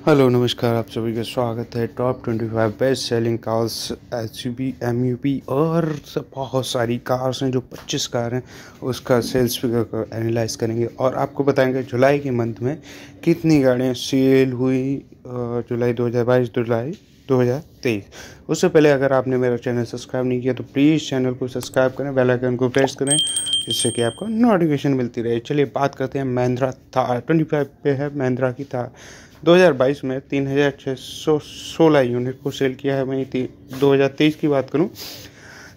Hello नमस्कार, आप सभी का स्वागत है। Top 25 best selling cars SUV MUV और सब बहुत सारी कार्स हैं। जो 25 कार हैं उसका सेल्स फिगर को एनालाइज करेंगे और आपको बताएंगे जुलाई के मंथ में कितनी गाड़ियाँ सेल हुई। जुलाई 2022 जुलाई 2023। उससे पहले अगर आपने मेरा चैनल सब्सक्राइब नहीं किया तो प्लीज़ चैनल को सब्सक्राइब करें, बेल आइकन को प्रेस करें जिससे कि आपको नोटिफिकेशन मिलती रहे। चलिए बात करते हैं महिंद्रा थार। 25 पे है महिंद्रा की थार। 2022 में 3616 यूनिट को सेल किया है। वहीं 2023 की बात करूं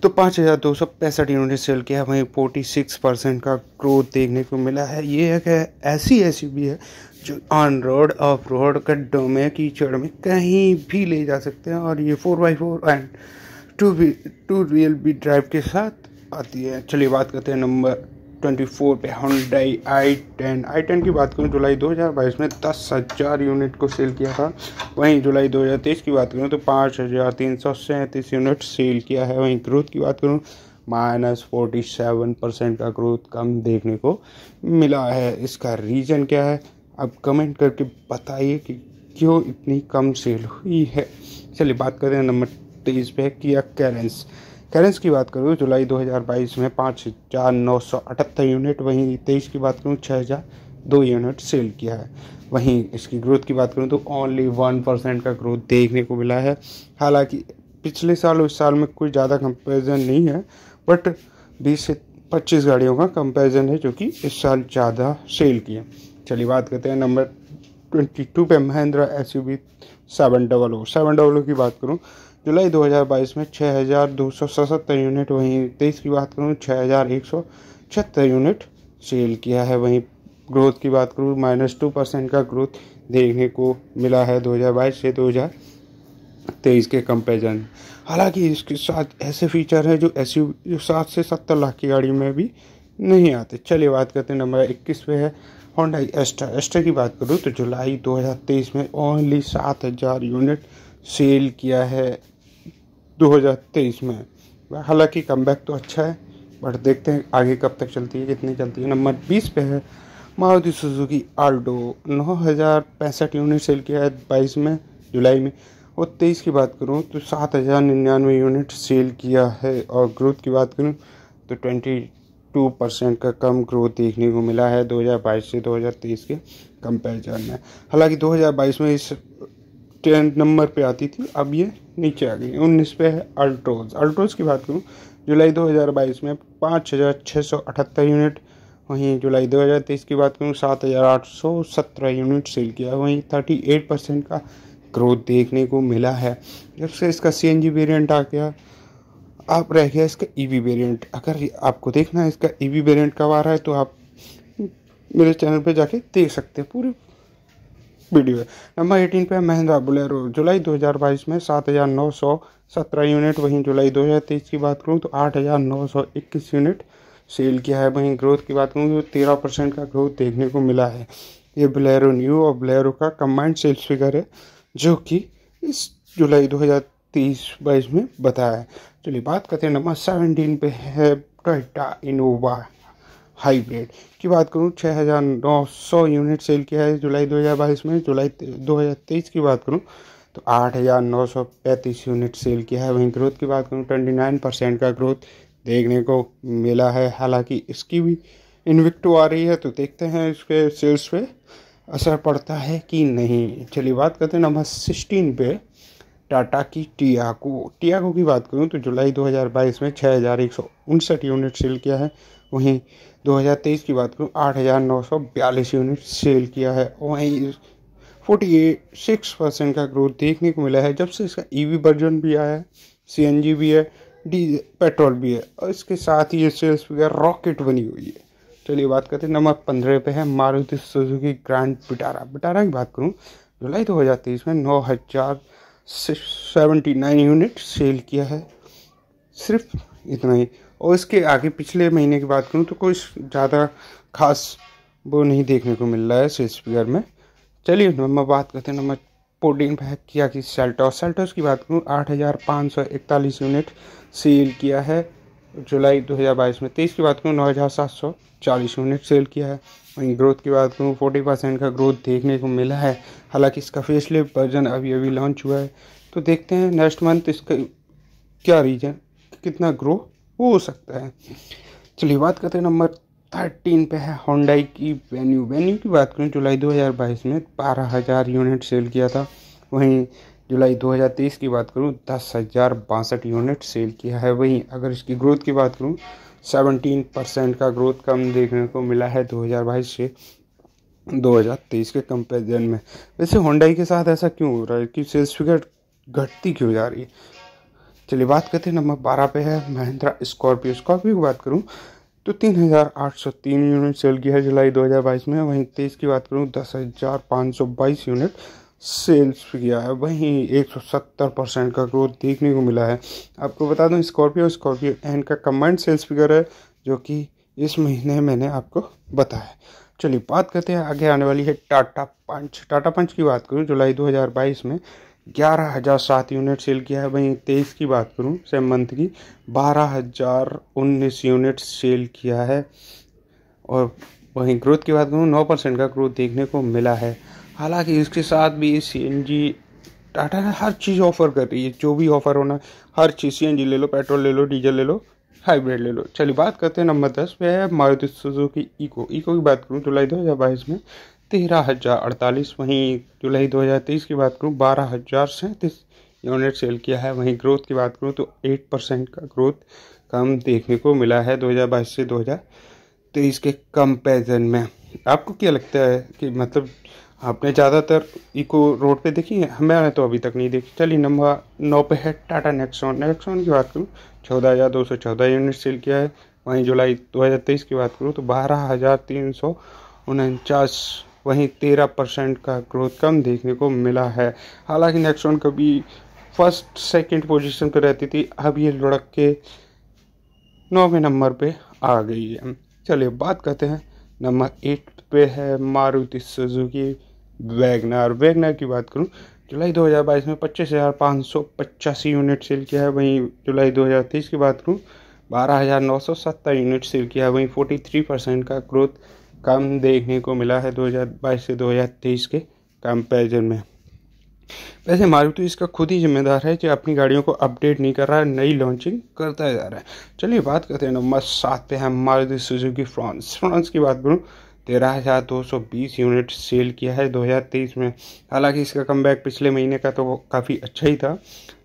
तो 5265 यूनिट सेल किया है। वहीं 46% का ग्रोथ देखने को मिला है। ये एक ऐसी एसयूवी है जो ऑन रोड ऑफ रोड गड्ढों में कीचड़ में कहीं भी ले जा सकते हैं और ये 4x4 एंड टू व्हील भी ड्राइव के साथ आती है। चलिए बात करते हैं नंबर 24 पे Hyundai i10 की बात करूँ जुलाई 2022 में 10,000 यूनिट को सेल किया था। वहीं जुलाई 2023 की बात करूँ तो 5,337 यूनिट सेल किया है। वहीं ग्रोथ की बात करूँ -47% का ग्रोथ कम देखने को मिला है। इसका रीज़न क्या है आप कमेंट करके बताइए कि क्यों इतनी कम सेल हुई है। चलिए बात करते हैं नंबर 23 पे किया कैरेंस की बात करूँ जुलाई 2022 में 5,978 यूनिट, वहीं 23 की बात करूँ 6,002 यूनिट सेल किया है। वहीं इसकी ग्रोथ की बात करूँ तो ओनली 1% का ग्रोथ देखने को मिला है। हालांकि पिछले साल और इस साल में कोई ज़्यादा कंपैरिजन नहीं है, बट 20 से 25 गाड़ियों का कंपैरिजन है जो कि इस साल ज़्यादा सेल किए। चलिए बात करते हैं नंबर 22 पे महिंद्रा एसयूवी 700 की बात करूँ जुलाई 2022 में 6,277 यूनिट, वहीं 23 की बात करूँ 6,176 यूनिट सेल किया है। वहीं ग्रोथ की बात करूँ -2% का ग्रोथ देखने को मिला है 2022 से 2023 के कंपैरिजन। हालांकि इसके साथ ऐसे फीचर हैं जो एसयूवी 7 से 70 लाख की गाड़ी में भी नहीं आते। चलिए बात करते हैं नंबर 21 पे है Hyundai एस्टर की बात करूँ तो जुलाई 2023 में ओनली 7,000 यूनिट सेल किया है 2023 में। हालांकि कमबैक तो अच्छा है, बट देखते हैं आगे कब तक चलती है, कितनी चलती है। नंबर 20 पे है Maruti Suzuki Alto 9,065 unit sale किया है 22 में जुलाई में। और 23 की बात करूँ तो 7,099 यूनिट सेल किया है। और ग्रोथ की बात करूँ तो 22% का कम ग्रोथ देखने को मिला है 2022 से 2023 के कंपैरिजन में। हालांकि 2022 में इस 10 नंबर पे आती थी, अब ये नीचे आ गई। 19 पे है अल्ट्रोज की बात करूँ जुलाई 2022 में 5,678 यूनिट, वहीं जुलाई 2023 की बात करूँ 7,817 यूनिट सेल किया। वहीं 38% का ग्रोथ देखने को मिला है। जब से इसका CNG वेरिएंट आ गया, आप रह गया इसका EV वेरिएंट। अगर आपको देखना है इसका EV वेरिएंट कब आ रहा है तो आप मेरे चैनल पे जाके देख सकते हैं पूरी वीडियो है। नंबर 18 पे महिंद्रा बोलेरो जुलाई 2022 में 7,917 यूनिट, वहीं जुलाई 2023 की बात करूँ तो 8,921 यूनिट सेल किया है। वहीं ग्रोथ की बात करूँ तो 13% का ग्रोथ देखने को मिला है। ये बोलेरो न्यू और बोलेरो का कंबाइंड सेल्स फिगर है जो कि इस जुलाई 2023-22 में बताया है। चलिए बात करते हैं नंबर 17 पे है टोयोटा इनोवा हाइब्रिड की बात करूँ 6,900 यूनिट सेल किया है जुलाई 2022 में। जुलाई 2023 की बात करूँ तो 8,935 यूनिट सेल किया है। वहीं ग्रोथ की बात करूँ 29% का ग्रोथ देखने को मिला है। हालांकि इसकी भी इन्विक्टो आ रही है तो देखते हैं इसके सेल्स पे असर पड़ता है कि नहीं। चलिए बात करते हैं नंबर 16 पे टाटा की टियागो की बात करूँ तो जुलाई 2022 में 6,159 यूनिट सेल किया है। वहीं 2023 की बात करूँ 8,942 यूनिट सेल किया है। वहीं 46% का ग्रोथ देखने को मिला है जब से इसका EV वर्जन भी आया है, CNG भी है, पेट्रोल भी है और इसके साथ ही ये सेल्स फिगर रॉकेट बनी हुई है। चलिए बात करते हैं नंबर 15 पे है मारुति सुजुकी ग्रैंड विटारा की बात करूँ जुलाई 2023 में 9,079 यूनिट सेल किया है। सिर्फ इतना ही। और इसके आगे पिछले महीने की बात करूँ तो कोई ज़्यादा खास वो नहीं देखने को मिल रहा है सेल्स फिगर में। चलिए नंबर बात करते हैं नंबर 14 पे है किया की सेल्टोस की बात करूँ 8,541 यूनिट सेल किया है जुलाई 2022 में 23 की बात करूँ 9,740 यूनिट सेल किया है। वहीं ग्रोथ की बात करूँ 40% का ग्रोथ देखने को मिला है। हालांकि इसका फेसलिफ्ट वर्जन अभी अभी लॉन्च हुआ है, तो देखते हैं नेक्स्ट मंथ इसका क्या रीजन कितना ग्रो हो सकता है। चलिए बात करते हैं नंबर 13 पे है होंडाई की वेन्यू की बात करें जुलाई 2022 में 12,000 यूनिट सेल किया था। वहीं जुलाई 2023 की बात करूं 10,062 यूनिट सेल किया है। वहीं अगर इसकी ग्रोथ की बात करूं 17% का ग्रोथ कम देखने को मिला है 2022 से 2023 के कंपैरिजन में। वैसे होंडाई के साथ ऐसा क्यों हो रहा है कि सेल्स फिगर घटती क्यों जा रही है। चलिए बात करते हैं नंबर 12 पे है महिंद्रा स्कॉर्पियो की बात करूं तो 3,803 यूनिट सेल किया है जुलाई 2022 में। वहीं 23 की बात करूं 10,522 यूनिट सेल्स किया है। वहीं 170% का ग्रोथ देखने को मिला है। आपको बता दूं स्कॉर्पियो एन का कम्बाइंड सेल्स फिगर है जो कि इस महीने मैंने आपको बताया। चलिए बात करते हैं आगे आने वाली है टाटा पंच की बात करूं जुलाई 2022 में 11,007 यूनिट सेल किया है। वहीं 23 की बात करूं सेम मंथ की 12,019 यूनिट सेल किया है। और वहीं ग्रोथ की बात करूं 9% का ग्रोथ देखने को मिला है। हालांकि इसके साथ भी CNG टाटा ने हर चीज़ ऑफर कर रही है, जो भी ऑफर होना हर चीज़ CNG ले लो, पेट्रोल ले लो, डीजल ले लो, हाइब्रिड ले लो। चलिए बात करते हैं नंबर 10 पे है मारुति सुजुकी इको की बात करूं जुलाई 2022 में 13,048। वहीं जुलाई 2023 की बात करूं 12,037 यूनिट सेल किया है। वहीं ग्रोथ की बात करूं तो 8% का ग्रोथ कम देखने को मिला है 2022 से 2023 के कंपैरिजन में। आपको क्या लगता है कि मतलब आपने ज़्यादातर इको रोड पे देखी है? मैंने तो अभी तक नहीं देखी। चलिए नंबर 9 पे है टाटा नेक्सॉन की बात करूँ 14,214 यूनिट सेल किया है। वहीं जुलाई 2023 की बात करूँ तो 12,349। वहीं 13% का ग्रोथ कम देखने को मिला है। हालांकि नेक्सॉन कभी फर्स्ट सेकंड पोजीशन पे रहती थी, अब ये लुढ़क के 9वें नंबर पे आ गई है। चलिए बात करते हैं नंबर 8 पे है मारुति सुजुकी वैगनर की बात करूं जुलाई 2022 में 25,585 यूनिट सेल किया है। वहीं जुलाई 2023 की बात करूं 12,970 यूनिट सेल किया है। वहीं 43% का ग्रोथ कम देखने को मिला है 2022 से 2023 के कंपैरिजन में। वैसे मारुति इसका खुद ही जिम्मेदार है जो अपनी गाड़ियों को अपडेट नहीं कर रहा है, नई लॉन्चिंग करता जा रहा है। चलिए बात करते हैं नंबर 7 पे है मारुति सुजुकी फ्रांस की बात करूं 13,220 यूनिट सेल किया है 2023 में। हालांकि इसका कमबैक पिछले महीने का तो काफ़ी अच्छा ही था,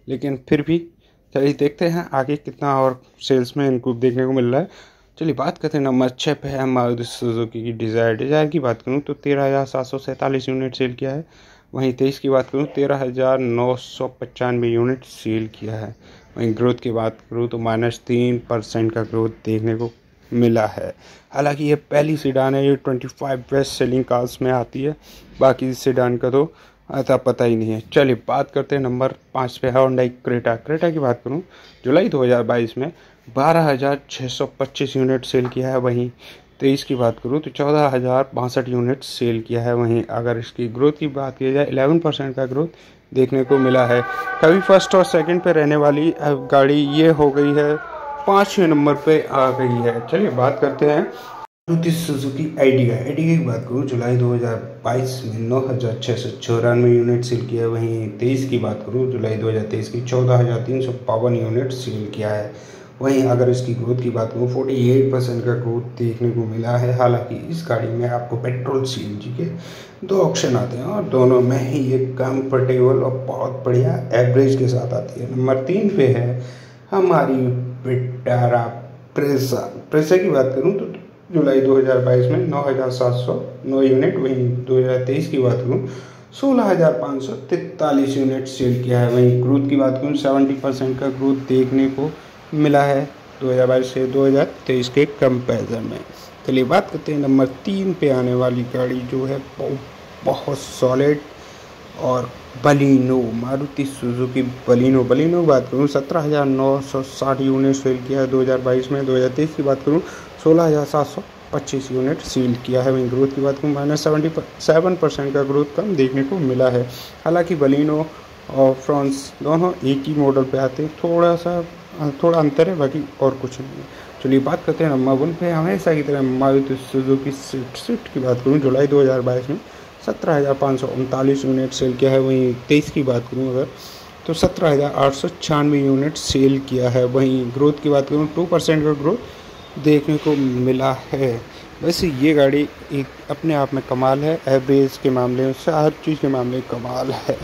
लेकिन फिर भी चलिए देखते हैं आगे कितना और सेल्स में इनको देखने को मिल रहा है। चलिए बात करते हैं नंबर 6 पे है मारुति सुजुकी की डिज़ायर की बात करूँ तो 13,747 यूनिट सेल किया है। वहीं 23 की बात करूँ 13,995 यूनिट सेल किया है। वहीं ग्रोथ की बात करूँ तो -3% का ग्रोथ देखने को मिला है। हालांकि ये पहली सीडान है, ये 25 बेस्ट सेलिंग कार्स में आती है। बाकी सीडान का तो आता पता ही नहीं है। चलिए बात करते हैं नंबर 5 पे है होंडा क्रेटा की बात करूँ जुलाई 2022 में 12,625 यूनिट सेल किया है। वहीं 23 की बात करूँ तो 14,062 यूनिट सेल किया है। वहीं अगर इसकी ग्रोथ की बात की जाए 11% का ग्रोथ देखने को मिला है। कभी फर्स्ट और सेकंड पे रहने वाली गाड़ी ये हो गई है 5वें नंबर पे आ गई है। चलिए बात करते हैं मारुति सुजुकी आइडिया की बात करूँ जुलाई 2022 में 9,694 यूनिट सेल किया है। वहीं 23 की बात करूँ जुलाई 2023 की 14,352 यूनिट सेल किया है। वहीं अगर इसकी ग्रोथ की बात करूँ 48% का ग्रोथ देखने को मिला है। हालांकि इस गाड़ी में आपको पेट्रोल CNG के 2 ऑप्शन आते हैं और दोनों में ही ये कंफर्टेबल और बहुत बढ़िया एवरेज के साथ आती है। नंबर 3 पे है हमारी विटारा प्रेसा की बात करूँ तो जुलाई 2022 में 9,709 यूनिट। वहीं 2023 की बात करूँ 16,543 यूनिट सेल किया है। वहीं ग्रोथ की बात करूँ 70% का ग्रोथ देखने को मिला है 2022 से 2023 के कंपैरिजन में। चलिए बात करते हैं नंबर 3 पे आने वाली गाड़ी जो है बहुत सॉलिड और बलिनो मारुति सुजुकी बलिनो की बात करूँ 17,960 यूनिट सेल किया है 2022 में। 2023 की बात करूँ 16,725 यूनिट सेल किया है। वहीं ग्रोथ की बात करूँ -77% का ग्रोथ कम देखने को मिला है। हालांकि बलिनो और फ्रांस दोनों एक ही मॉडल पे आते हैं, थोड़ा सा थोड़ा अंतर है, बाकी और कुछ नहीं है। चलिए बात करते हैं नंबर 1 पे। हमेशा की तरह मारुति सुजुकी स्विफ्ट की बात करूँ, जुलाई 2022 में 17,539 यूनिट सेल किया है। वहीं 23 की बात करूँ अगर, तो 17,896 यूनिट सेल किया है। वहीं ग्रोथ की बात करूँ, 2% का ग्रोथ देखने को मिला है। वैसे ये गाड़ी एक अपने आप में कमाल है, एवरेज के मामले में, हर चीज़ के मामले में कमाल है।